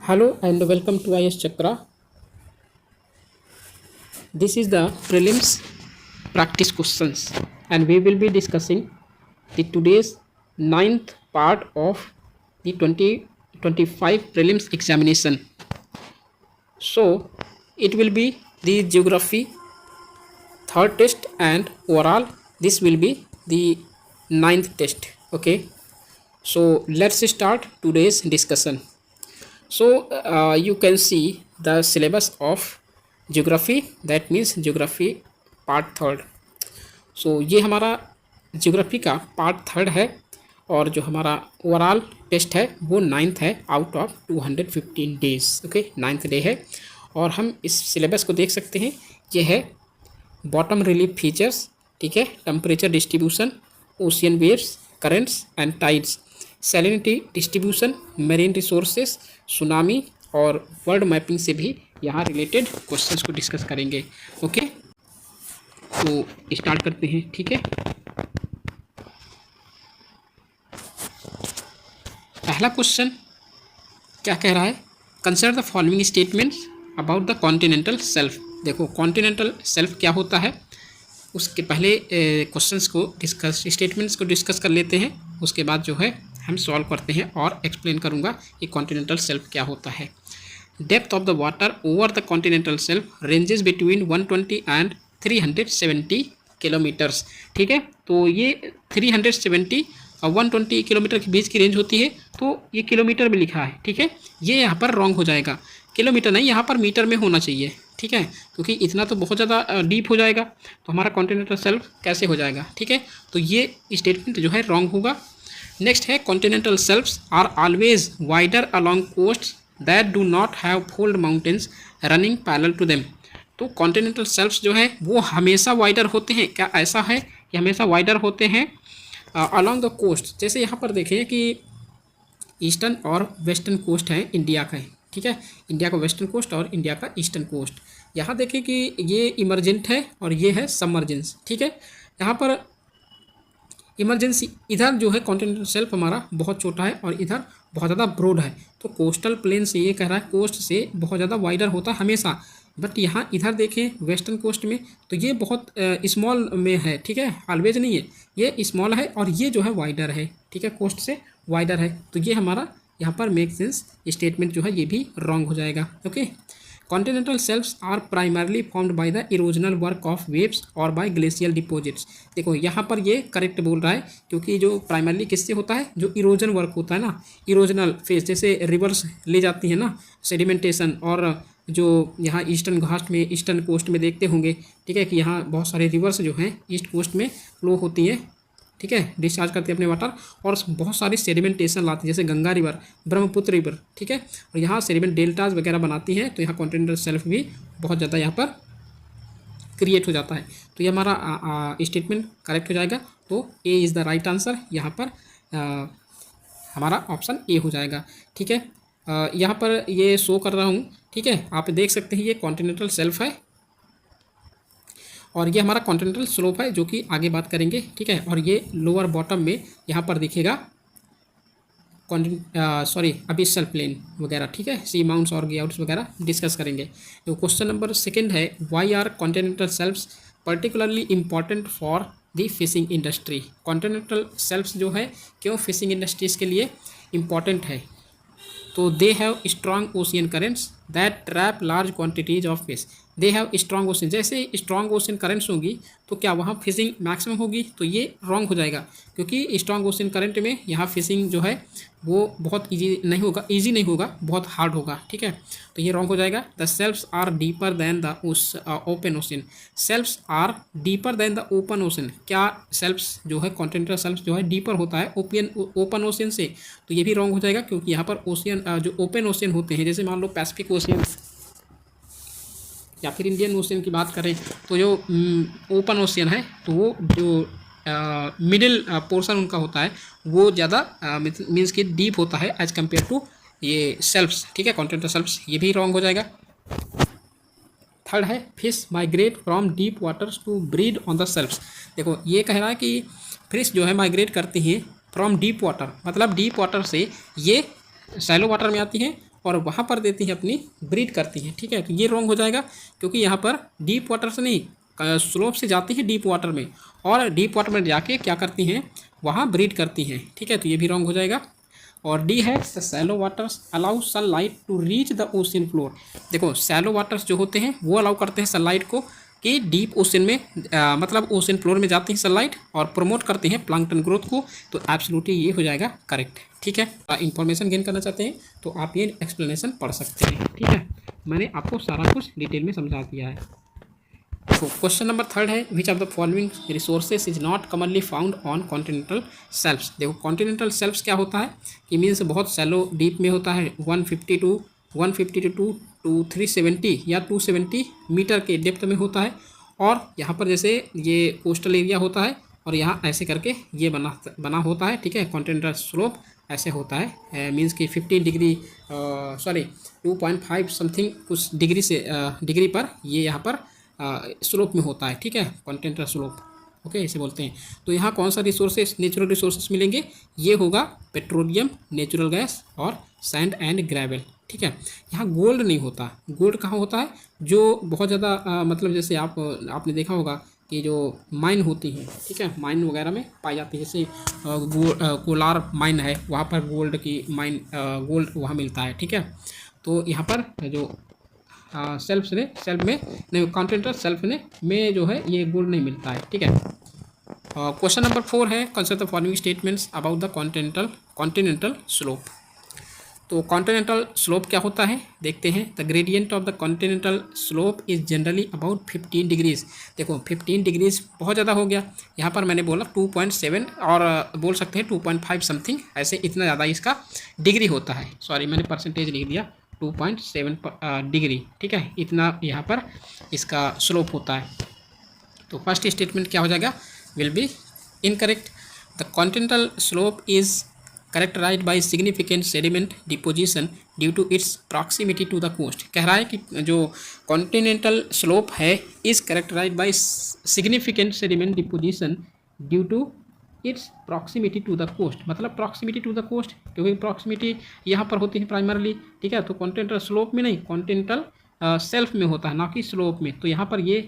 Hello and welcome to IS Chakra. This is the prelims practice questions and we will be discussing the today's ninth part of the 2025 prelims examination. So it will be the geography third test and overall this will be the ninth test. Okay, so let's start today's discussion. So you can see the syllabus of geography, that means geography part third. So ये हमारा geography का part third है और जो हमारा overall test है वो ninth है out of 215 days. Okay, ninth day है और हम इस सिलेबस को देख सकते हैं. ये है बॉटम रिलीफ फीचर्स, ठीक है, temperature distribution, ocean waves, currents and tides, salinity distribution, marine resources, tsunami और वर्ल्ड मैपिंग से भी यहाँ रिलेटेड क्वेश्चंस को डिस्कस करेंगे. ओके, तो स्टार्ट करते हैं. ठीक है, पहला क्वेश्चन क्या कह रहा है? Consider the following statements about the continental self. देखो कॉन्टिनेंटल सेल्फ क्या होता है, उसके पहले क्वेश्चंस को डिस्कस, स्टेटमेंट्स को डिस्कस कर लेते हैं. उसके बाद जो है हम सॉल्व करते हैं और एक्सप्लेन करूंगा कि कॉन्टिनेंटल सेल्फ क्या होता है. Depth of the water over the continental self ranges between 120 and 370 kilometres. ठीक है, तो ये 370 और 120 किलोमीटर के बीच की रेंज होती है. तो ये किलोमीटर में लिखा है. ठीक है, ये यहाँ पर रॉन्ग हो जाएगा, किलोमीटर नहीं, यहाँ पर मीटर में होना चाहिए. ठीक है, क्योंकि इतना तो बहुत ज़्यादा डीप हो जाएगा, तो हमारा कॉन्टिनेंटल सेल्फ कैसे हो जाएगा. ठीक है, तो ये स्टेटमेंट जो है रॉन्ग होगा. नेक्स्ट है continental shelves are always wider along coast that do not have fold mountains running parallel to them. तो कॉन्टिनेंटल सेल्फ्स जो है वो हमेशा वाइडर होते हैं. क्या ऐसा है कि हमेशा वाइडर होते हैं अलॉन्ग द कोस्ट? जैसे यहाँ पर देखें कि ईस्टर्न और वेस्टर्न कोस्ट है इंडिया का. ठीक है, इंडिया का वेस्टर्न कोस्ट और इंडिया का ईस्टर्न कोस्ट. यहाँ देखें कि ये इमरजेंट है और ये है सबमर्जेंस. ठीक है, यहाँ पर इमरजेंसी, इधर जो है कॉन्टिनेंटल सेल्फ हमारा बहुत छोटा है और इधर बहुत ज़्यादा ब्रॉड है. तो कोस्टल प्लेन से ये कह रहा है कोस्ट से बहुत ज़्यादा वाइडर होता है हमेशा. बट यहाँ इधर देखें वेस्टर्न कोस्ट में तो ये बहुत स्मॉल में है. ठीक है, ऑलवेज नहीं है, ये स्मॉल है और ये जो है वाइडर है. ठीक है, कोस्ट से वाइडर है. तो ये हमारा यहाँ पर मेक सेंस स्टेटमेंट जो है ये भी रॉन्ग हो जाएगा. Okay, continental shelves are primarily formed by the erosional work of waves और बाय ग्लेशियल डिपॉजिट्स. देखो यहाँ पर ये करेक्ट बोल रहा है, क्योंकि जो प्राइमरली किससे होता है, जो इरोजन वर्क होता है ना, इरोजनल फेज, जैसे रिवर्स ले जाती है ना सेडिमेंटेशन, और जो यहाँ ईस्टर्न घाट में, ईस्टर्न कोस्ट में देखते होंगे. ठीक है, कि यहाँ बहुत सारे रिवर्स जो हैं ईस्ट कोस्ट में फ्लो होती हैं. ठीक है, डिस्चार्ज करते हैं अपने वाटर और बहुत सारी सेडिमेंटेशन लाती है, जैसे गंगा रिवर, ब्रह्मपुत्र रिवर. ठीक है, और यहाँ सेडिमेंट डेल्टाज वगैरह बनाती हैं. तो यहाँ कॉन्टिनेंटल सेल्फ भी बहुत ज़्यादा यहाँ पर क्रिएट हो जाता है. तो ये हमारा स्टेटमेंट करेक्ट हो जाएगा. तो A is the right answer. यहाँ पर हमारा ऑप्शन ए हो जाएगा. ठीक है, यहाँ पर ये शो कर रहा हूँ. ठीक है, आप देख सकते हैं ये कॉन्टिनेंटल सेल्फ है और ये हमारा कॉन्टिनेंटल स्लोप है, जो कि आगे बात करेंगे. ठीक है, और ये लोअर बॉटम में यहाँ पर दिखेगा अबिसल प्लेन वगैरह. ठीक है, सी माउंट्स और गेआउट्स वगैरह डिस्कस करेंगे. तो क्वेश्चन नंबर सेकंड है, why are continental shelves particularly important for the fishing industry. Continental shelves जो है क्यों फिशिंग इंडस्ट्रीज़ के लिए इम्पॉर्टेंट है? तो they have strong ocean currents that trap large quantities of fish. They have strong ocean, जैसे strong ocean currents होगी तो क्या वहाँ फिशिंग मैक्सिमम होगी? तो ये रॉन्ग हो जाएगा, क्योंकि स्ट्रॉन्ग ओशियन करंट में यहाँ फिशिंग जो है वो बहुत इजी नहीं होगा, बहुत हार्ड होगा. ठीक है, तो ये रॉन्ग हो जाएगा. The shelves are deeper than the open ocean. Shelves are deeper than the open ocean. क्या सेल्फ्स जो है कॉन्टिनेंटल सेल्फ्स जो है डीपर होता है ओपन ओशन से? तो ये भी रॉन्ग हो जाएगा, क्योंकि यहाँ पर ओशियन जो ओपन ओशन होते हैं, जैसे मान लो पैसिफिक ओशियन या फिर इंडियन ओशियन की बात करें, तो जो ओपन ओशियन है तो वो जो मिडिल पोर्शन उनका होता है वो ज़्यादा मीन्स कि डीप होता है एज कम्पेयर टू ये सेल्फ्स. ठीक है, कॉन्टिनेंटल सेल्फ्स, ये भी रॉन्ग हो जाएगा. थर्ड है, fish migrate from deep waters to breed on the shelves. देखो ये कह रहा है कि फिश जो है माइग्रेट करती हैं फ्रॉम डीप वाटर, मतलब डीप वाटर से ये शैलो वाटर में आती हैं और वहाँ पर देती हैं अपनी ब्रीड करती हैं। ठीक है, तो ये रॉन्ग हो जाएगा क्योंकि यहाँ पर डीप वाटर से नहीं, स्लोप से जाती है डीप वाटर में, और डीप वाटर में जाके क्या करती हैं, वहाँ ब्रीड करती हैं। ठीक है, तो ये भी रॉन्ग हो जाएगा। और डी है the shallow waters allow sunlight to reach the ocean floor. देखो सैलो वाटर्स जो होते हैं वो अलाउ करते हैं सनलाइट को कि डीप ओशन में मतलब ओशन फ्लोर में जाती है सनलाइट, और प्रमोट करती हैं प्लांकटन ग्रोथ को। तो एब्सोल्युटली ये हो जाएगा करेक्ट। ठीक है, इंफॉर्मेशन गेन करना चाहते हैं तो आप ये एक्सप्लेनेशन पढ़ सकते हैं। ठीक है, मैंने आपको सारा कुछ डिटेल में समझा दिया है। तो क्वेश्चन नंबर 3 है which of the following resources is not commonly found on continental shelves. देखो कॉन्टिनेंटल शेल्फ्स क्या होता है, ये मीन्स बहुत सैलो डीप में होता है, 152 टू 370 या 270 मीटर के डेप्थ में होता है। और यहाँ पर जैसे ये कोस्टल एरिया होता है और यहाँ ऐसे करके ये बना होता है। ठीक है, कॉन्टिनेंटल स्लोप ऐसे होता है, मीन्स कि 15 डिग्री 2.5 समथिंग कुछ डिग्री से डिग्री पर ये यहाँ पर स्लोप में होता है। ठीक है, कॉन्टिनेंटल स्लोप, ओके इसे बोलते हैं। तो यहाँ कौन सा रिसोर्सेस, नेचुरल रिसोर्सेस मिलेंगे, ये होगा पेट्रोलियम, नेचुरल गैस और सैंड एंड ग्रेवल। ठीक है, यहाँ गोल्ड नहीं होता। गोल्ड कहाँ होता है, जो बहुत ज़्यादा मतलब जैसे आपने देखा होगा कि जो माइन होती हैं, ठीक है, माइन वगैरह में पाई जाती है, जैसे कोलार माइन है, वहाँ पर गोल्ड की माइन, गोल्ड वहाँ मिलता है। ठीक है, तो यहाँ पर जो सेल्फ में नहीं, कॉन्टिनेंटल शेल्फ में जो है ये गोल्ड नहीं मिलता है। ठीक है, क्वेश्चन नंबर 4 है consider the following statements about the continental slope. तो कॉन्टिनेंटल स्लोप क्या होता है देखते हैं। The gradient of the continental slope is generally about 15 degrees. देखो 15 डिग्रीज बहुत ज़्यादा हो गया, यहाँ पर मैंने बोला 2.7 और बोल सकते हैं 2.5 समथिंग, ऐसे इतना ज़्यादा इसका डिग्री होता है। सॉरी मैंने परसेंटेज लिख दिया, 2.7 डिग्री। ठीक है, इतना यहाँ पर इसका स्लोप होता है। तो फर्स्ट स्टेटमेंट क्या हो जाएगा, will be incorrect. The continental slope is characterized by significant sediment deposition due to its proximity to the coast। कह रहा है कि जो continental slope है is characterized by significant sediment deposition due to its proximity to the coast। मतलब proximity to the coast, क्योंकि proximity यहाँ पर होती है प्राइमरली। ठीक है, तो continental slope में नहीं, continental सेल्फ में होता है, ना कि स्लोप में। तो यहाँ पर ये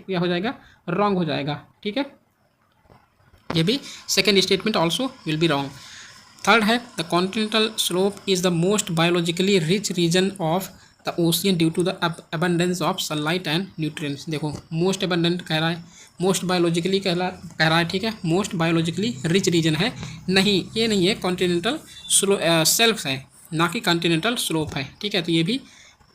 क्या हो जाएगा, रॉन्ग हो जाएगा। ठीक है, ये भी second statement also will be wrong. Third है the continental slope is the most biologically rich region of the ocean due to the abundance of sunlight and nutrients. देखो मोस्ट अबंडेंट कह रहा है, मोस्ट बायोलॉजिकली कह रहा है। ठीक है, मोस्ट बायोलॉजिकली रिच रीजन है, नहीं ये नहीं है, कॉन्टिनेंटल सेल्फ है, ना कि कॉन्टिनेंटल स्लोप है। ठीक है, तो ये भी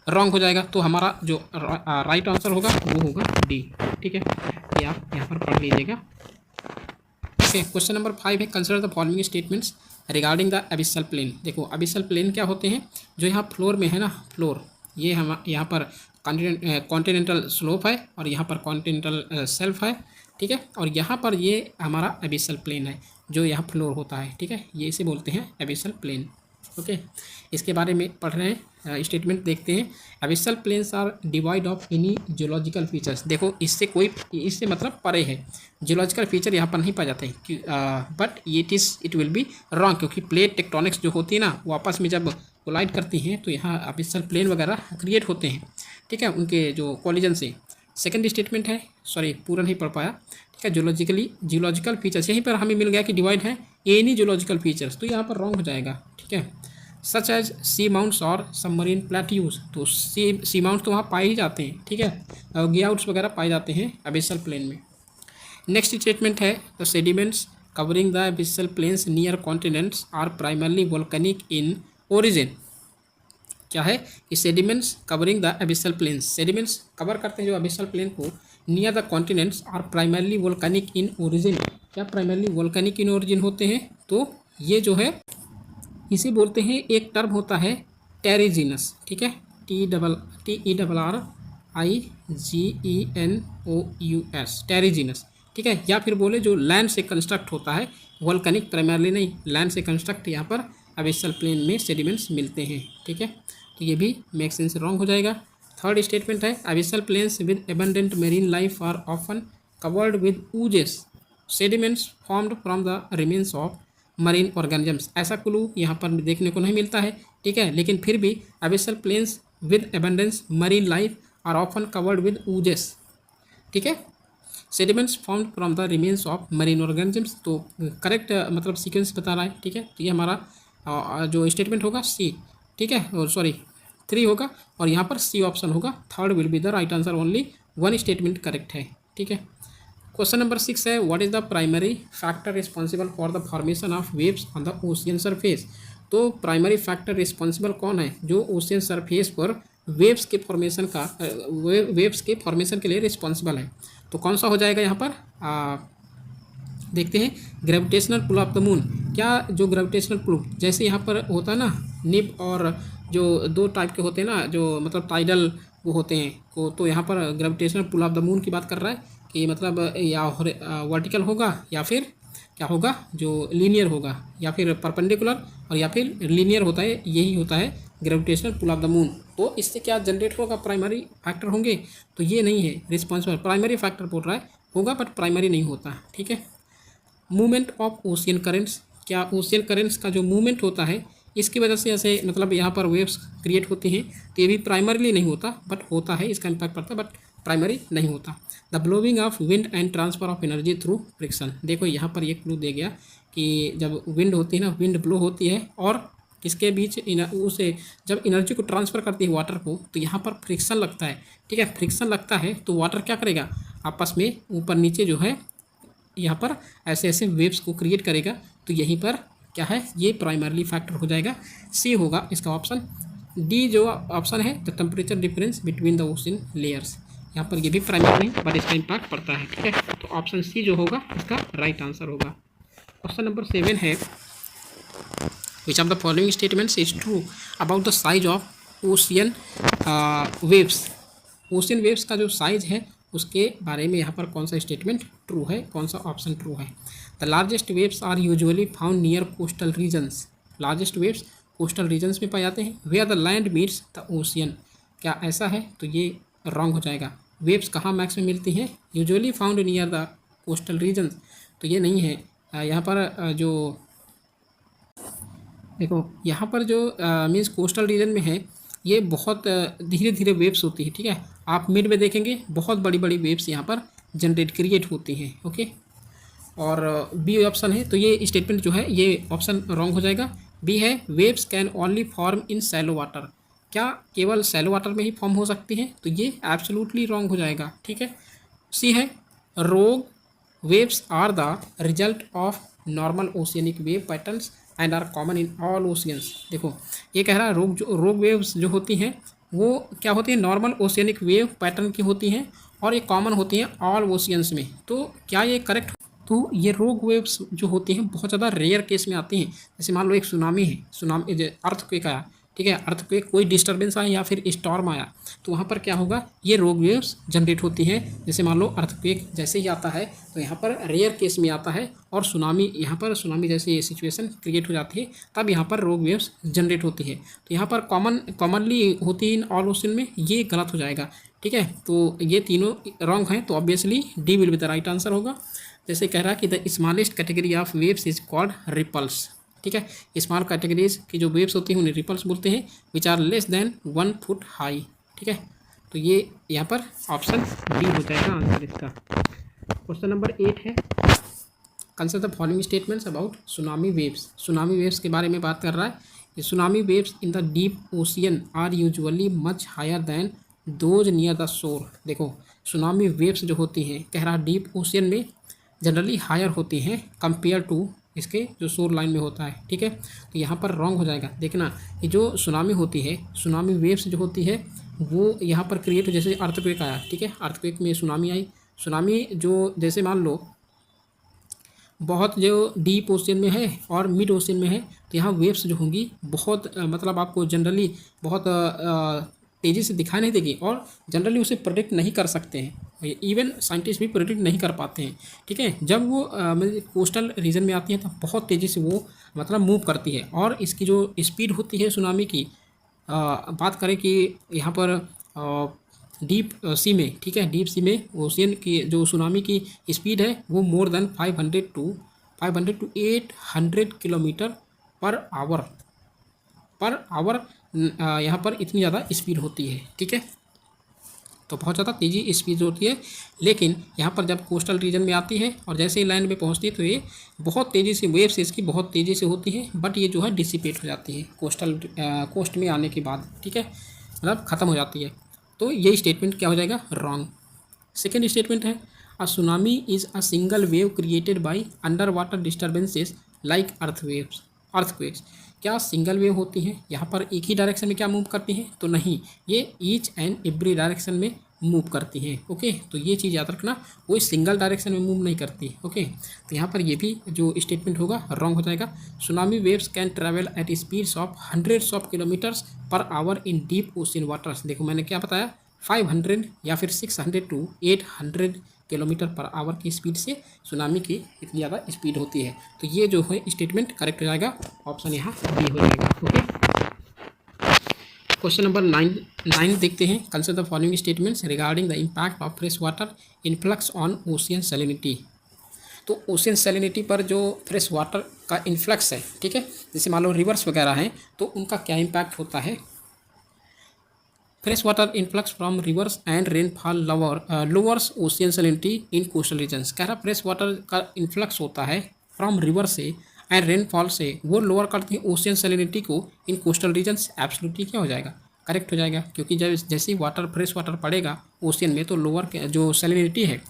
रॉन्ग हो जाएगा। तो हमारा जो राइट आंसर होगा वो होगा डी। ठीक है, ये आप यहाँ पर पढ़ लीजिएगा। ओके, क्वेश्चन नंबर 5 है consider the following statements regarding the abyssal plain. देखो एबिसल प्लेन क्या होते हैं, जो यहाँ फ्लोर में है ना, फ्लोर, ये हम यहाँ पर कॉन्टिनेंटल स्लोप है और यहाँ पर कॉन्टिनेंटल सेल्फ है। ठीक है, और यहाँ पर ये हमारा एबिसल प्लेन है जो यहाँ फ्लोर होता है। ठीक है, ये इसे बोलते हैं एबिसल प्लेन। ओके, इसके बारे में पढ़ रहे हैं, स्टेटमेंट देखते हैं। Abyssal plains are devoid of any geological features. देखो इससे मतलब परे है, जियोलॉजिकल फीचर यहाँ पर नहीं पाए जाते हैं, but it will be wrong, क्योंकि प्लेट टेक्टोनिक्स जो होती है ना, वो आपस में जब कोलाइड करती हैं तो यहाँ एबिसल प्लेन वगैरह क्रिएट होते हैं। ठीक है, उनके जो कॉलिजन से। सेकेंड स्टेटमेंट है, सॉरी पूरा नहीं पढ़ पाया। ठीक है, जियोलॉजिकल फीचर्स, यहीं पर हमें मिल गया कि डिवाइड है एनी जियोलॉजिकल फीचर्स, तो यहाँ पर रॉन्ग हो जाएगा। ठीक है, सच एज सी माउंट्स और सबमरीन प्लेट्यूज। तो सी माउंट्स तो वहाँ पाए ही जाते हैं। ठीक है, गियाउट्स वगैरह पाए जाते हैं एबिसल प्लेन में। नेक्स्ट स्टेटमेंट है the sediments covering the abyssal plains near continents are primarily volcanic in origin. क्या है कि sediments covering the abyssal plains, sediments cover करते हैं जो एबिसल प्लेन को, near the continents are primarily volcanic in origin. क्या primarily volcanic in origin होते हैं, तो ये जो है इसे बोलते हैं, एक टर्म होता है टेरिजीनस। ठीक है, TRRIGENOUS, टेरिजीनस। ठीक है, या फिर बोले जो लैंड से कंस्ट्रक्ट होता है, वोल्केनिक प्राइमरली नहीं, लैंड से कंस्ट्रक्ट यहाँ पर एबिसल प्लेन में सेडिमेंट्स मिलते हैं। ठीक है, तो ये भी मेक सेंस रॉन्ग हो जाएगा। थर्ड स्टेटमेंट है abyssal plains with abundant marine life are often covered with ooze sediments formed from the remains of marine organisms. ऐसा क्लू यहाँ पर देखने को नहीं मिलता है। ठीक है, लेकिन फिर भी abyssal plains with abundance marine life are often covered with oozes, ठीक है। Sediments found from the remains of marine organisms, तो करेक्ट मतलब सीक्वेंस बता रहा है, ठीक है। तो ये हमारा जो स्टेटमेंट होगा सी, ठीक है, और सॉरी 3 होगा, और यहाँ पर सी ऑप्शन होगा, third will be the right answer, only 1 statement correct है, ठीक है। क्वेश्चन नंबर 6 है, what is the primary factor responsible for the formation of waves on the ocean surface. तो प्राइमरी फैक्टर रिस्पॉन्सिबल कौन है जो ocean surface पर waves के फॉर्मेशन का वेव्स के फॉर्मेशन के लिए रिस्पॉन्सिबल है। तो कौन सा हो जाएगा यहाँ पर देखते हैं, gravitational pull of the moon. क्या जो ग्रेविटेशनल पुल जैसे यहाँ पर होता है ना, निब और जो 2 टाइप के होते हैं ना, जो मतलब टाइडल वो होते हैं को, तो यहाँ पर gravitational pull of the moon की बात कर रहा है कि मतलब या वर्टिकल होगा या फिर क्या होगा जो लीनियर होगा, या फिर परपेंडिकुलर और या फिर लीनियर होता है, यही होता है gravitational pull of the moon. तो इससे क्या जनरेट होगा, प्राइमरी फैक्टर होंगे, तो ये नहीं है रिस्पॉन्सिबल, प्राइमरी फैक्टर बोल रहा है होगा बट प्राइमरी नहीं होता, ठीक है। मूवमेंट ऑफ ओशियन करेंट्स, क्या ओशियन करेंट्स का जो मूवमेंट होता है इसकी वजह से ऐसे मतलब यहाँ पर वेव्स क्रिएट होती हैं, तो ये भी प्राइमरीली नहीं होता बट होता है, इसका इम्पैक्ट पड़ता है बट प्राइमरी नहीं होता। The blowing of wind and transfer of energy through friction, देखो यहाँ पर ये क्लू दे गया कि जब विंड होती है ना, विंड ब्लो होती है और किसके बीच उसे जब एनर्जी को ट्रांसफ़र करती है वाटर को, तो यहाँ पर फ्रिक्शन लगता है, ठीक है। फ्रिक्शन लगता है तो वाटर क्या करेगा, आपस में ऊपर नीचे जो है यहाँ पर ऐसे ऐसे वेव्स को क्रिएट करेगा, तो यहीं पर क्या है, ये प्राइमरली फैक्टर हो जाएगा, सी होगा इसका ऑप्शन। डी जो ऑप्शन है the temperature difference between the ocean layers, यहाँ पर ये भी प्राइमरी नहीं बट इसका इम्पैक्ट पड़ता है, ठीक है। तो ऑप्शन सी जो होगा इसका राइट आंसर होगा। क्वेश्चन नंबर 7 है, which of the following statements is true about the size of ocean waves. Ocean waves का जो साइज है उसके बारे में यहाँ पर कौन सा स्टेटमेंट ट्रू है, कौन सा ऑप्शन ट्रू है। The largest waves are usually found near coastal regions, largest waves coastal regions में पाए जाते हैं। Where the land meets the ocean, क्या ऐसा है, तो ये रॉन्ग हो जाएगा। वेव्स कहाँ मैक्स में मिलती हैं, usually found near the coastal regions, तो ये नहीं है। यहाँ पर जो देखो यहाँ पर जो मीन्स कोस्टल रीजन में है ये बहुत धीरे धीरे वेव्स होती है, ठीक है। आप मिड में देखेंगे बहुत बड़ी बड़ी वेव्स यहाँ पर जनरेट क्रिएट होती हैं, ओके। और बी ऑप्शन है, तो ये स्टेटमेंट जो है ये ऑप्शन रॉन्ग हो जाएगा। बी है, waves can only form in shallow water, क्या केवल सैलो वाटर में ही फॉर्म हो सकती है, तो ये एब्सोल्युटली रॉन्ग हो जाएगा, ठीक है। सी है, rogue waves are the result of normal oceanic wave patterns and are common in all oceans. देखो ये कह रहा है रोग वेव्स जो होती हैं वो क्या होती है, नॉर्मल ओशियनिक वेव पैटर्न की होती हैं और ये कॉमन होती हैं ऑल ओशियंस में, तो क्या ये करेक्ट। तो ये रोग वेव्स जो होती हैं बहुत ज़्यादा रेयर केस में आती हैं, जैसे मान लो एक सुनामी है, सुनामी अर्थक्वेक आया, ठीक है, अर्थक्वेक कोई डिस्टर्बेंस आया या फिर स्टॉर्म आया, तो वहाँ पर क्या होगा, ये रोग वेव्स जनरेट होती हैं। जैसे मान लो अर्थक्वेक जैसे ही आता है तो यहाँ पर रेयर केस में आता है, और सुनामी यहाँ पर सुनामी जैसी सिचुएशन क्रिएट हो जाती है तब यहाँ पर रोग वेव्स जनरेट होती है। तो यहाँ पर कॉमनली होती है इन ऑल ओशन में, ये गलत हो जाएगा, ठीक है। तो ये तीनों रॉन्ग हैं, तो obviously D will be the right answer होगा। जैसे कह रहा है कि the smallest category of waves is called ripples, ठीक है। स्मॉल कैटेगरीज की जो वेव्स होती हैं उन्हें रिपल्स बोलते हैं, which are less than 1 foot high, ठीक है। तो ये यहाँ पर ऑप्शन डी हो जाएगा आंसर इसका। क्वेश्चन नंबर 8 है, consider the following statements about tsunami waves. Tsunami waves के बारे में बात कर रहा है कि tsunami waves in the deep ocean are usually much higher than those near the shore. देखो सुनामी वेव्स जो होती हैं, कह रहा डीप ओशियन में जनरली हायर होती हैं कंपेयर टू इसके जो शोर लाइन में होता है, ठीक है। तो यहाँ पर रॉन्ग हो जाएगा। देखना ये जो सुनामी होती है, सुनामी वेव्स जो होती है वो यहाँ पर क्रिएट हो, जैसे अर्थक्वेक आया, ठीक है, अर्थक्वेक में सुनामी आई, सुनामी जो जैसे मान लो बहुत जो डीप ओशन में है और मिड ओशन में है, तो यहाँ वेव्स जो होंगी बहुत मतलब आपको जनरली बहुत तेज़ी से दिखाई नहीं देगी, और जनरली उसे प्रेडिक्ट नहीं कर सकते हैं, इवन साइंटिस्ट भी प्रेडिक्ट नहीं कर पाते हैं, ठीक है। जब वो कोस्टल रीजन में आती है तो बहुत तेज़ी से वो मतलब मूव करती है, और इसकी जो स्पीड होती है सुनामी की बात करें कि यहाँ पर डीप सी में, ठीक है, डीप सी में ओशियन की जो सुनामी की स्पीड है वो more than 500 to 800 kilometre per hour, per hour यहाँ पर इतनी ज़्यादा स्पीड होती है, ठीक है। तो बहुत ज़्यादा तेज़ी स्पीड होती है, लेकिन यहाँ पर जब कोस्टल रीजन में आती है और जैसे ही लैंड में पहुँचती है तो ये बहुत तेज़ी से वेव्स इसकी बहुत तेज़ी से होती है, बट ये जो है डिसिपेट हो जाती है कोस्ट में आने के बाद, ठीक है, मतलब ख़त्म हो जाती है। तो ये स्टेटमेंट क्या हो जाएगा, रॉन्ग। सेकेंड स्टेटमेंट है अ tsunami is a single wave created by under water disturbances like earthquakes. क्या सिंगल वेव होती हैं यहाँ पर एक ही डायरेक्शन में क्या मूव करती हैं, तो नहीं, ये ईच एंड एवरी डायरेक्शन में मूव करती हैं। ओके, तो ये चीज़ याद रखना, कोई सिंगल डायरेक्शन में मूव नहीं करती। ओके, तो यहाँ पर ये भी जो स्टेटमेंट होगा रॉन्ग हो जाएगा। Tsunami waves can travel at speeds of hundreds of kilometres per hour in deep ocean waters. देखो मैंने क्या बताया, 500 या फिर 600 टू 800 किलोमीटर पर आवर की स्पीड से सुनामी की इतनी ज़्यादा स्पीड होती है। तो ये जो है स्टेटमेंट करेक्ट हो जाएगा, ऑप्शन यहाँ बी हो जाएगा। ओके, क्वेश्चन नंबर 9 देखते हैं। Consider the following statements regarding the impact of fresh water influx on ocean salinity. तो ओशियन सैलिनिटी पर जो फ्रेश वाटर का इन्फ्लक्स है, ठीक है, जैसे मान लो रिवर्स वगैरह हैं, तो उनका क्या इम्पैक्ट होता है। Fresh water influx from rivers and rainfall lowers ocean salinity in coastal regions. कह रहा फ्रेश वाटर का इन्फ्लक्स होता है फ्रॉम रिवर से एंड रेनफॉल से, वो लोअर करती है ओशियन सैलिनिटी को इन कोस्टल रीजन्स। एब्सोल्युटली क्या हो जाएगा, करेक्ट हो जाएगा, क्योंकि जब जैसे ही फ्रेश वाटर पड़ेगा ओशियन में तो लोअर जो सैलिनिटी है,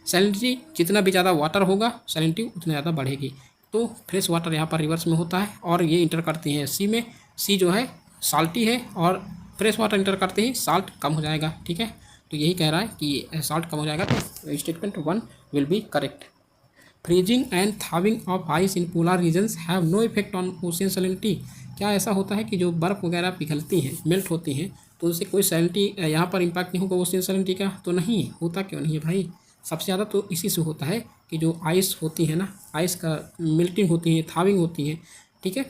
सैलिनिटी जितना भी ज़्यादा वाटर होगा सैलिनिटी उतना ज़्यादा बढ़ेगी। तो फ्रेश वाटर यहाँ पर रिवर्स में होता है और ये इंटर करती है सी में। सी जो है साल्टी है और फ्रेश वाटर इंटर करते ही साल्ट कम हो जाएगा, ठीक है। तो यही कह रहा है कि साल्ट कम हो जाएगा, तो statement 1 will be correct. Freezing and thawing of ice in polar regions have no effect on ocean salinity. क्या ऐसा होता है कि जो बर्फ़ वगैरह पिघलती हैं, मेल्ट होती हैं, तो उनसे कोई सैलिनिटी यहाँ पर इम्पैक्ट नहीं होगा ओशियन सैलिनिटी का, तो नहीं होता। क्यों नहीं है भाई, सबसे ज़्यादा तो इसी से होता है कि जो आइस होती है ना, आइस का मेल्टिंग होती है, थाविंग होती है, ठीक है,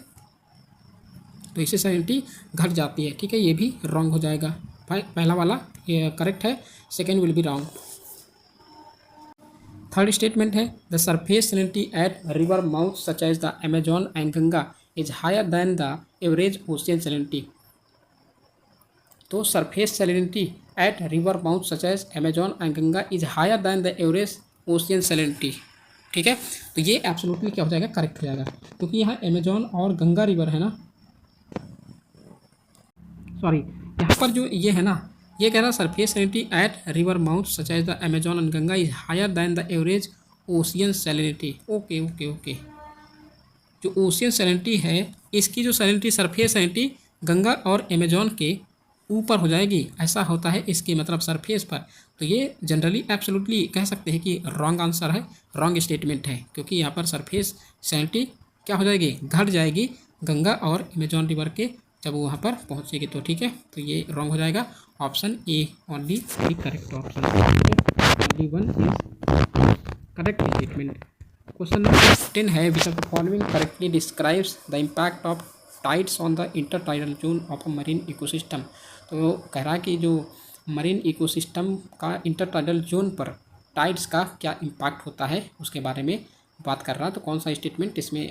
तो इससे सैलिनिटी घट जाती है, ठीक है। ये भी रॉन्ग हो जाएगा भाई, पहला वाला ये करेक्ट है, second will be wrong. Third statement है the surface salinity at river mouth such as the Amazon and Ganga is higher than the average ocean salinity. तो surface salinity at river mouth such as Amazon and Ganga is higher than the average ocean salinity, ठीक है। तो ये absolutely क्या हो जाएगा, correct हो जाएगा, क्योंकि यहाँ अमेजॉन और गंगा रिवर है ना, सॉरी यहाँ पर जो ये है ना, ये कह रहा surface salinity at river mouth such as the Amazon and Ganga is higher than the average ocean salinity. Okay okay okay, जो ओशियन सैलिनिटी है इसकी जो सैलिनिटी सरफेस सैलिनिटी गंगा और अमेजॉन के ऊपर हो जाएगी, ऐसा होता है इसके मतलब सरफेस पर। तो ये जनरली एब्सोल्युटली कह सकते हैं कि रॉन्ग आंसर है, रॉन्ग स्टेटमेंट है, क्योंकि यहाँ पर सरफेस सैलिनिटी क्या हो जाएगी, घट जाएगी गंगा और अमेजॉन रिवर के जब वो वहाँ पर पहुँचेगी, तो ठीक है। तो ये रॉन्ग हो जाएगा, option A only the correct option, only 1 is correct statement. Question number 10 है which of the following correctly describes the impact of tides on the intertidal zone of a marine ecosystem. तो कह रहा है कि जो marine ecosystem का intertidal zone पर tides का क्या इम्पैक्ट होता है उसके बारे में बात कर रहा है। तो कौन सा स्टेटमेंट इसमें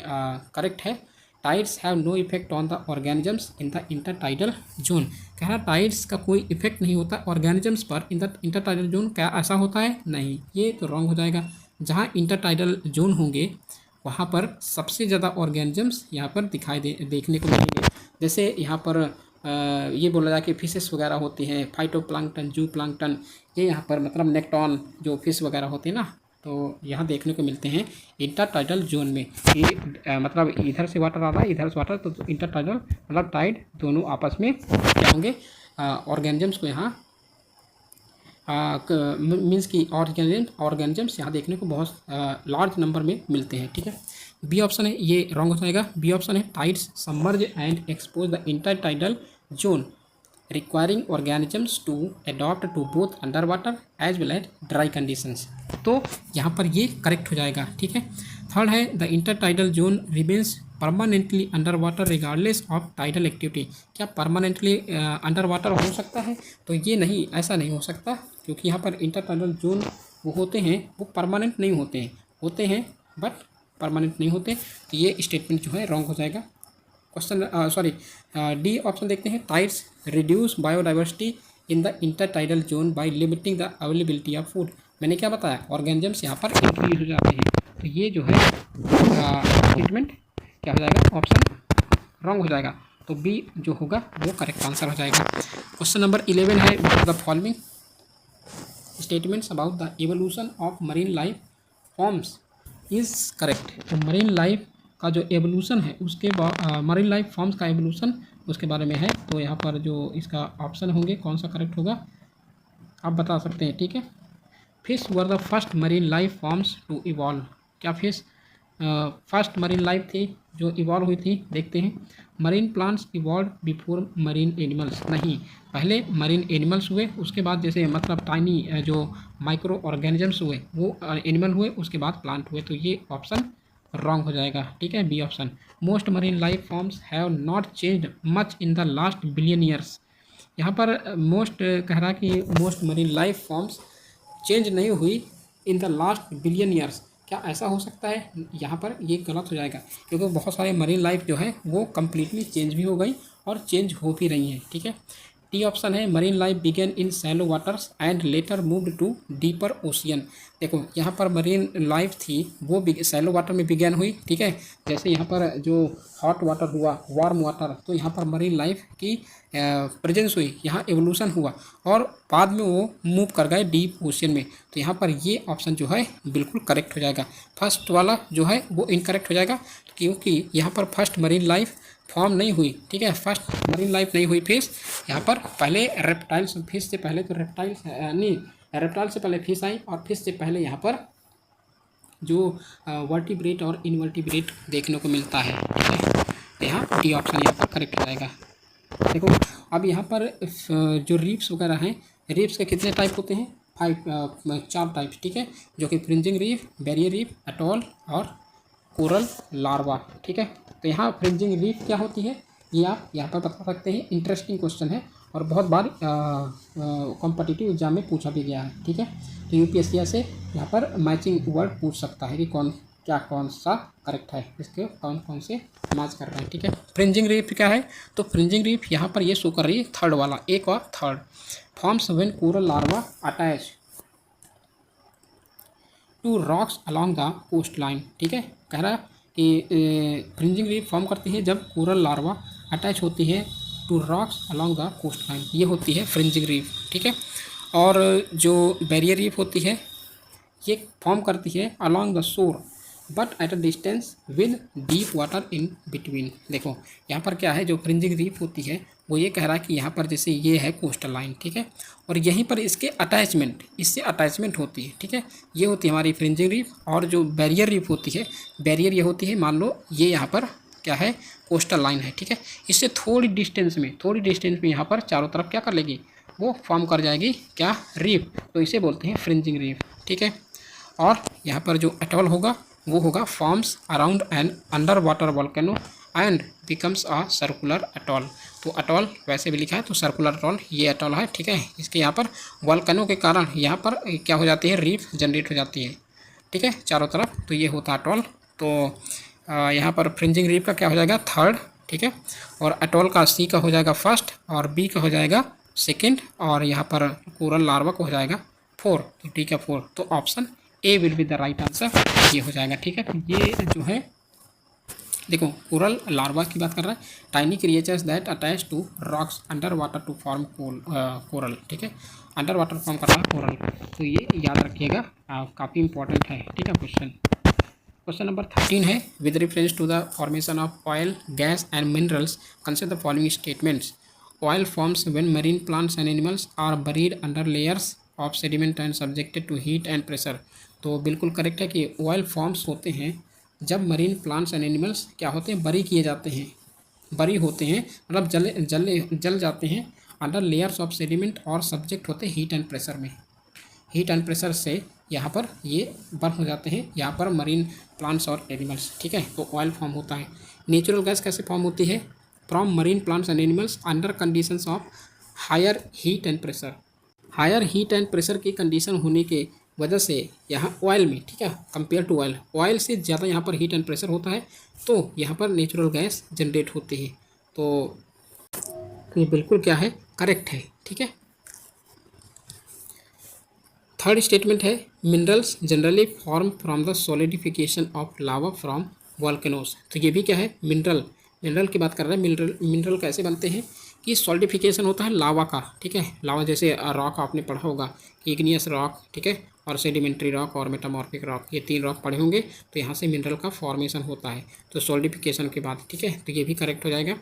करेक्ट है, tides have no effect on the organisms in the intertidal zone. कह रहा टाइड्स का कोई इफेक्ट नहीं होता ऑर्गेनिजम्स पर इन द इंटरटाइडल जोन, क्या ऐसा होता है, नहीं, ये तो रॉन्ग हो जाएगा। जहाँ इंटरटाइडल जोन होंगे वहाँ पर सबसे ज़्यादा ऑर्गेनिजम्स यहाँ पर देखने को मिलेंगे। जैसे यहाँ पर ये बोला जाए कि फिशेस वगैरह होती हैं, फाइटोप्लैंक्टन, जू प्लैंक्टन, ये यहाँ पर मतलब नेक्टॉन जो फिश वगैरह होती है ना, तो यहाँ देखने को मिलते हैं इंटरटाइडल जोन में। ये मतलब इधर से वाटर आ रहा है, इधर से वाटर, तो इंटरटाइडल मतलब टाइड दोनों आपस में क्या होंगे, ऑर्गेनिजम्स को यहाँ मीन्स की ऑर्गेनिजम्स यहाँ देखने को बहुत लार्ज नंबर में मिलते हैं, ठीक है। बी ऑप्शन है ये रॉन्ग हो जाएगा। बी ऑप्शन है tides submerge and expose the intertidal zone requiring organisms to adapt to both under water as well as dry conditions. तो यहाँ पर ये करेक्ट हो जाएगा, ठीक है। थर्ड है the intertidal zone remains permanently under water regardless of tidal activity. क्या परमानेंटली अंडर वाटर हो सकता है, तो ये नहीं, ऐसा नहीं हो सकता, क्योंकि यहाँ पर इंटरटाइडल जोन वो होते हैं वो परमानेंट नहीं होते हैं, होते हैं बट परमानेंट नहीं होते। तो ये स्टेटमेंट जो है रॉन्ग हो जाएगा। क्वेश्चन सॉरी डी ऑप्शन देखते हैं, tides reduce biodiversity in the intertidal zone by limiting the availability of food. मैंने क्या बताया, ऑर्गेनिजम्स यहाँ पर इंक्रीज हो जाते हैं। तो ये जो है स्टेटमेंट क्या हो जाएगा, ऑप्शन रॉन्ग हो जाएगा। तो बी जो होगा वो करेक्ट आंसर हो जाएगा। क्वेश्चन नंबर 11 है, the following statements about the evolution of marine life forms is correct. तो मरीन लाइफ का जो एवोल्यूशन है उसके मरीन लाइफ फॉर्म्स का एवोल्यूशन उसके बारे में है। तो यहाँ पर जो इसका ऑप्शन होंगे कौन सा करेक्ट होगा आप बता सकते हैं, ठीक है। Fish were the first marine life forms to evolve. क्या फिश फर्स्ट मरीन लाइफ थी जो इवॉल्व हुई थी, देखते हैं। Marine plants evolve before marine animals, नहीं, पहले मरीन एनिमल्स हुए, उसके बाद जैसे मतलब टाइनी जो माइक्रो ऑर्गेनिजम्स हुए वो एनिमल हुए, उसके बाद प्लांट हुए। तो ये ऑप्शन रॉन्ग हो जाएगा, ठीक है, B option. Most marine life forms have not changed much in the last billion years. यहाँ पर मोस्ट कह रहा है कि most marine life forms change नहीं हुई in the last billion years. क्या ऐसा हो सकता है, यहाँ पर ये गलत हो जाएगा, क्योंकि बहुत सारे मरीन लाइफ जो है वो कम्प्लीटली चेंज भी हो गई और चेंज हो भी रही हैं, ठीक है। टी ऑप्शन है, marine life began in shallow waters and later moved to deeper ocean. देखो यहाँ पर मरीन लाइफ थी वो सैलो वाटर में बिगेन हुई, ठीक है। जैसे यहाँ पर जो हॉट वाटर हुआ, वार्म वाटर, तो यहाँ पर मरीन लाइफ की प्रेजेंस हुई, यहाँ एवोल्यूशन हुआ और बाद में वो मूव कर गए डीप ओशियन में। तो यहाँ पर ये ऑप्शन जो है बिल्कुल करेक्ट हो जाएगा। फर्स्ट वाला जो है वो इनकरेक्ट हो जाएगा, क्योंकि यहाँ पर फर्स्ट मरीन लाइफ फॉर्म नहीं हुई, ठीक है, फर्स्ट मरीन लाइफ नहीं हुई फिश। यहाँ पर पहले रेप्टाइल्स, फिश से पहले तो रेप्टाइल्स नहीं, रेप्टाइल से पहले फिश आई और फिश से पहले यहाँ पर जो वर्टिब्रेट और इनवर्टिब्रेट देखने को मिलता है, ठीक है। तो यहाँ डी ऑप्शन यहाँ पर करेक्ट हो जाएगा। देखो अब यहाँ पर जो रीफ्स वगैरह हैं, रीफ्स के कितने टाइप होते हैं, 4 टाइप, ठीक है, जो कि fringing reef, barrier reef, atoll और कोरल लार्वा, ठीक है। तो यहाँ फ्रिंजिंग रीफ क्या होती है ये आप यहाँ पर बता सकते हैं। इंटरेस्टिंग क्वेश्चन है और बहुत बार कॉम्पिटिटिव एग्जाम में पूछा भी गया है, ठीक है। तो यूपीएससी से यहाँ पर मैचिंग वर्ड पूछ सकता है कि कौन सा करेक्ट है, इसके कौन से मैच कर रहे हैं, ठीक है। फ्रिंजिंग रीफ क्या है, तो फ्रिंजिंग रीफ यहाँ पर ये शो कर रही है थर्ड वाला, एक और third, forms when coral larva attach to rocks along the coastline, ठीक है। कह रहा है कि फ्रिंजिंग रीफ फॉर्म करती है जब कोरल लार्वा अटैच होती है to rocks along the coastline, ये होती है फ्रिंजिंग रीफ, ठीक है। और जो बैरियर रीफ होती है ये फॉर्म करती है along the shore but at a distance with deep water in between. देखो यहाँ पर क्या है, जो फ्रिंजिंग रीफ होती है वो ये कह रहा है कि यहाँ पर जैसे ये है कोस्टल लाइन, ठीक है, और यहीं पर इसके अटैचमेंट, इससे अटैचमेंट होती है, ठीक है, ये होती है हमारी फ्रिंजिंग रीफ। और जो बैरियर रीफ होती है, बैरियर ये होती है, मान लो ये यहाँ पर क्या है, कोस्टल लाइन है, ठीक है, इससे थोड़ी डिस्टेंस में यहाँ पर चारों तरफ क्या कर लेगी, वो फॉर्म कर जाएगी क्या, रीफ, तो इसे बोलते हैं फ्रिंजिंग रीफ, ठीक है। और यहाँ पर जो अटॉल होगा वो होगा forms around an under water volcano and becomes a circular atoll. तो अटॉल वैसे भी लिखा है तो सर्कुलर अटॉल ये अटॉल है, ठीक है। इसके यहाँ पर वॉल्केनो के कारण यहाँ पर क्या हो जाती है, रीफ जनरेट हो जाती है, ठीक है, चारों तरफ, तो ये होता है अटॉल। तो यहाँ पर फ्रिंजिंग रीफ का क्या हो जाएगा, थर्ड, ठीक है, और अटॉल का सी का हो जाएगा फर्स्ट और बी का हो जाएगा सेकेंड, और यहाँ पर कोरल लार्वा का हो जाएगा 4, तो डी का 4, तो option A will be the right answer, ये हो जाएगा, ठीक है। तो ये जो है देखो कोरल लार्वा की बात कर रहा है, tiny creatures that attach to rocks under water to form coral, ठीक है, अंडर वाटर फॉर्म कर रहा है कोरल, तो ये याद रखिएगा, काफ़ी इंपॉर्टेंट है, ठीक है। क्वेश्चन नंबर 13 है, with reference to the formation of oil, gas and minerals consider the following statements. Oil forms when marine plants and animals are buried under layers of sediment and subjected to heat and pressure. तो बिल्कुल correct है कि oil forms होते हैं जब marine plants and animals क्या होते हैं, बरी किए जाते हैं, बरी होते हैं, मतलब जल जाते हैं अंडर लेयर्स ऑफ सेडिमेंट और सब्जेक्ट होते हैं हीट एंड प्रेशर में। हीट एंड प्रेशर से यहाँ पर ये बर्न हो जाते हैं यहाँ पर मरीन प्लांट्स और एनिमल्स, ठीक है। तो ऑयल फॉर्म होता है। नेचुरल गैस कैसे फॉर्म होती है, from marine plants and animals under conditions of higher heat and pressure. Higher heat and pressure की कंडीशन होने के वजह से यहाँ ऑयल में, ठीक है, कंपेयर टू ऑयल से ज़्यादा यहाँ पर हीट एंड प्रेशर होता है, तो यहाँ पर नेचुरल गैस जनरेट होती है। तो ये बिल्कुल क्या है, करेक्ट है, ठीक है। थर्ड स्टेटमेंट है minerals generally form from the solidification of lava from volcanoes. तो ये भी क्या है, मिनरल की बात कर रहे हैं। मिनरल कैसे बनते हैं कि सॉलिडिफिकेशन होता है लावा का, ठीक है। लावा जैसे रॉक आपने पढ़ा होगा, इग्नियस रॉक, ठीक है, और सेडिमेंट्री रॉक और मेटामॉर्फिक रॉक, ये 3 रॉक पढ़े होंगे। तो यहाँ से मिनरल का फॉर्मेशन होता है, तो सॉलिडिफिकेशन के बाद, ठीक है। तो ये भी करेक्ट हो जाएगा,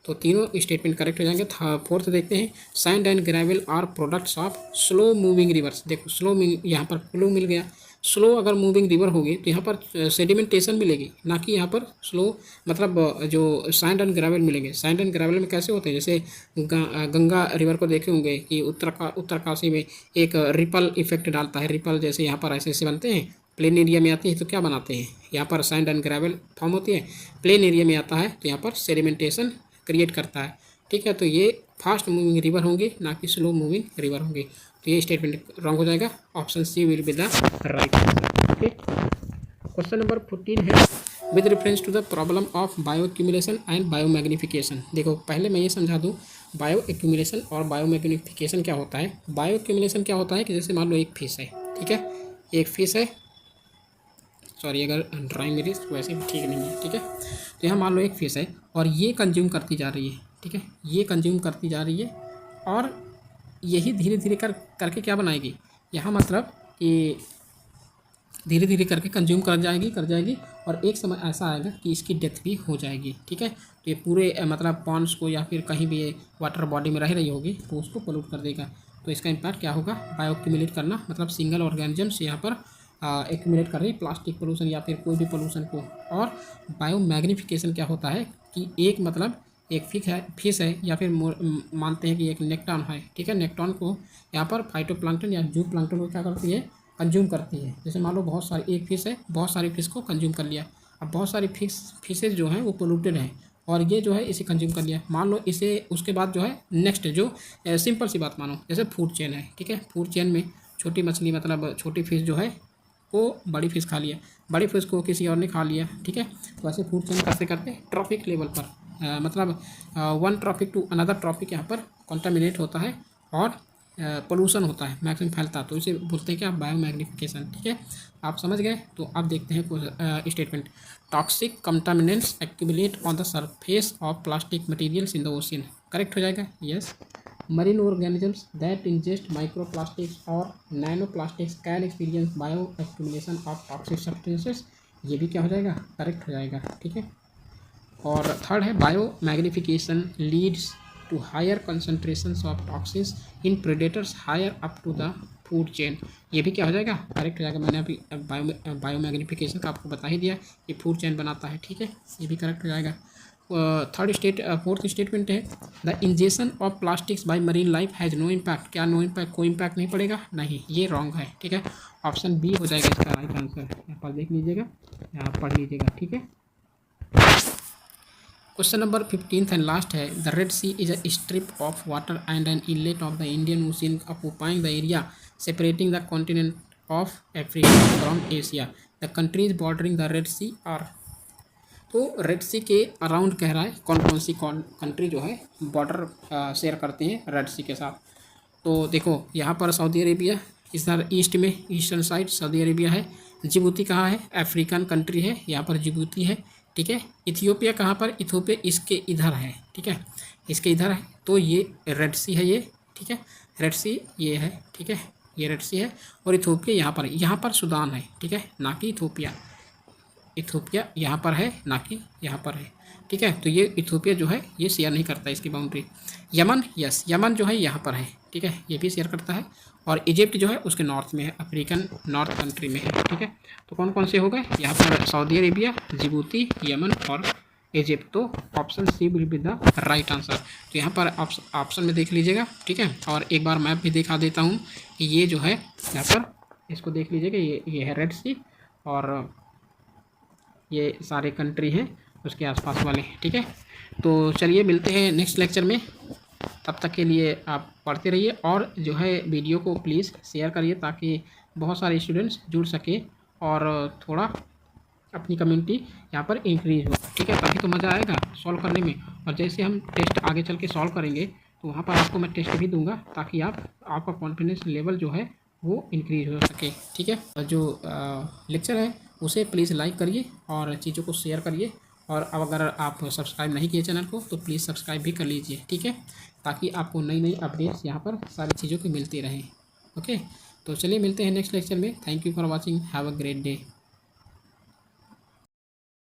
तो तीनों स्टेटमेंट करेक्ट हो जाएंगे। फोर्थ देखते हैं, sand and gravel are products of slow moving rivers. देखो स्लो, यहाँ पर फ्लो मिल गया, स्लो अगर मूविंग रिवर होगी तो यहाँ पर सेडिमेंटेशन मिलेगी, ना कि यहाँ पर स्लो, मतलब जो सैंड एंड ग्रेवल मिलेंगे। सैंड एंड ग्रेवल में कैसे होते हैं, जैसे गंगा रिवर को देखे होंगे कि उत्तरकाशी में एक रिपल इफेक्ट डालता है। रिपल जैसे यहाँ पर ऐसे बनते हैं, प्लेन एरिया में आती है तो क्या बनाते हैं, यहाँ पर सैंड एंड ग्रेवल फॉर्म होती है। प्लेन एरिया में आता है तो यहाँ पर सेडिमेंटेशन क्रिएट करता है, ठीक है। तो ये फास्ट मूविंग रिवर होंगे, ना कि स्लो मूविंग रिवर होंगे। तो ये स्टेटमेंट रॉन्ग हो जाएगा, option C will be the right answer, okay. Question number 14 है with reference to the problem of bioaccumulation and biomagnification. देखो पहले मैं ये समझा दूँ, बायो एक्यूमुलेशन और बायो मैग्निफिकेशन क्या होता है। बायो एक्यूमुलेशन क्या होता है कि जैसे मान लो एक फिश है, ठीक है, एक फिश है, सॉरी अगर ड्राइंग मेरी वैसे भी ठीक नहीं है, ठीक है। तो यहाँ मान लो एक फिश है और ये कंज्यूम करती जा रही है, ठीक है, ये कंज्यूम करती जा रही है और यही धीरे धीरे करके क्या बनाएगी, यहाँ मतलब कि धीरे धीरे करके कंज्यूम कर जाएगी और एक समय ऐसा आएगा कि इसकी डेथ भी हो जाएगी, ठीक है। तो ये पूरे मतलब पॉन्ड्स को या फिर कहीं भी वाटर बॉडी में रह रही होगी तो उसको पोल्यूट कर देगा। तो इसका इम्पैक्ट क्या होगा, बायो एक्यूमुलेट करना, मतलब सिंगल ऑर्गेनिजम्स यहाँ पर एक्यूमुलेट कर रही है प्लास्टिक पोल्यूशन या फिर कोई भी पोल्यूशन को। और बायो मैग्निफिकेशन क्या होता है कि एक मतलब एक फिश है या फिर मानते हैं कि एक नेक्टॉन है, ठीक है। नेक्टॉन को यहाँ पर फाइटोप्लैंक्टन या जू प्लैंक्टन को क्या करती है, कंज्यूम करती है। जैसे मान लो बहुत सारी, एक फिश है, बहुत सारी फिश को कंज्यूम कर लिया। अब बहुत सारी फिशेज जो हैं वो पोल्यूटेड हैं और ये जो है इसे कंज्यूम कर लिया। मान लो इसे उसके बाद जो है नेक्स्ट जो सिंपल सी बात मानो, जैसे फूड चेन है, ठीक है। फूड चेन में छोटी मछली मतलब छोटी फिश जो है को बड़ी फिश खा लिया, बड़ी फिश को किसी और ने खा लिया, ठीक है। तो ऐसे फूड चेन करते करते ट्रॉफिक लेवल पर मतलब one trophic to another trophic यहाँ पर कॉन्टामिनेट होता है और पोल्यूशन होता है, मैक्सिमम फैलता है। तो इसे बोलते हैं क्या, बायो मैग्निफिकेशन, ठीक है। आप समझ गए। तो अब देखते हैं statement, toxic contaminants accumulate on the surface of plastic materials in the ocean. Correct हो जाएगा, yes. Marine organisms that ingest microplastics और nanoplastics can experience bioaccumulation of toxic substances. ये भी क्या हो जाएगा, करेक्ट हो जाएगा, ठीक है। और थर्ड है biomagnification leads to higher concentrations of toxins in predators higher up to the food chain. ये भी क्या हो जाएगा, करेक्ट हो जाएगा। मैंने अभी बायो मैग्निफिकेशन का आपको बता ही दिया, ये फूड चेन बनाता है, ठीक है। ये भी करेक्ट हो जाएगा। फोर्थ स्टेटमेंट है the injection of plastics by marine life has no impact. क्या नो इम्पैक्ट, कोई इम्पैक्ट नहीं पड़ेगा, नहीं, ये रॉन्ग है, ठीक है। ऑप्शन बी हो जाएगा इसका राइट आंसर। यहाँ पर देख लीजिएगा, यहाँ पढ़ लीजिएगा, ठीक है। क्वेश्चन नंबर 15 एंड लास्ट है the Red Sea is a strip of water and an inlet of the Indian Ocean occupying the area separating the continent of Africa from Asia. The countries bordering the Red Sea are. तो Red Sea के around कह रहा है कौन कौन सी country जो है border share करते हैं रेड सी के साथ। तो देखो यहाँ पर सऊदी अरेबिया, इधर ईस्ट में ईस्टर्न साइड सऊदी अरेबिया है। जिबूती कहाँ है, अफ्रीकन कंट्री है, यहाँ पर जिबूती है, ठीक है। इथियोपिया कहाँ पर, इथियोपिया इसके इधर है, ठीक है, इसके इधर है। तो ये रेड सी है, ये ठीक है, रेड सी ये है, ठीक है, ये रेड सी है। और इथियोपिया यहाँ पर सूडान है, ठीक है, ना कि इथियोपिया। इथियोपिया यहाँ पर है, ना कि यहाँ पर है, ठीक है। तो ये इथियोपिया जो है ये शेयर नहीं करता इसकी बाउंड्री। यमन, यस, यमन जो है यहाँ पर है, ठीक है, ये भी शेयर करता है। और इजिप्ट जो है उसके नॉर्थ में है, अफ्रीकन नॉर्थ कंट्री में है, ठीक है। तो कौन कौन से हो गए यहाँ पर, सऊदी अरेबिया, जिबूती, यमन और इजिप्ट। तो option C will be the right answer. तो यहाँ पर ऑप्शन में देख लीजिएगा, ठीक है। और एक बार मैप भी दिखा देता हूँ कि ये जो है यहाँ पर इसको देख लीजिएगा, ये है रेड सी और ये सारे कंट्री हैं उसके आसपास वाले, ठीक है। तो चलिए मिलते हैं नेक्स्ट लेक्चर में, तब तक के लिए आप पढ़ते रहिए और जो है वीडियो को प्लीज़ शेयर करिए ताकि बहुत सारे स्टूडेंट्स जुड़ सके और थोड़ा अपनी कम्युनिटी यहाँ पर इंक्रीज हो, ठीक है। तभी तो मज़ा आएगा सॉल्व करने में। और जैसे हम टेस्ट आगे चल के सॉल्व करेंगे तो वहाँ पर आपको मैं टेस्ट भी दूंगा ताकि आपका कॉन्फिडेंस लेवल जो है वो इंक्रीज हो सके, ठीक है। और जो लेक्चर है उसे प्लीज़ लाइक करिए और चीज़ों को शेयर करिए। और अब अगर आप सब्सक्राइब नहीं किए चैनल को तो प्लीज़ सब्सक्राइब भी कर लीजिए, ठीक है, ताकि आपको नई नई अपडेट्स यहाँ पर सारी चीज़ों की मिलती रहें। ओके, तो चलिए मिलते हैं नेक्स्ट लेक्चर में। Thank you for watching, have a great day.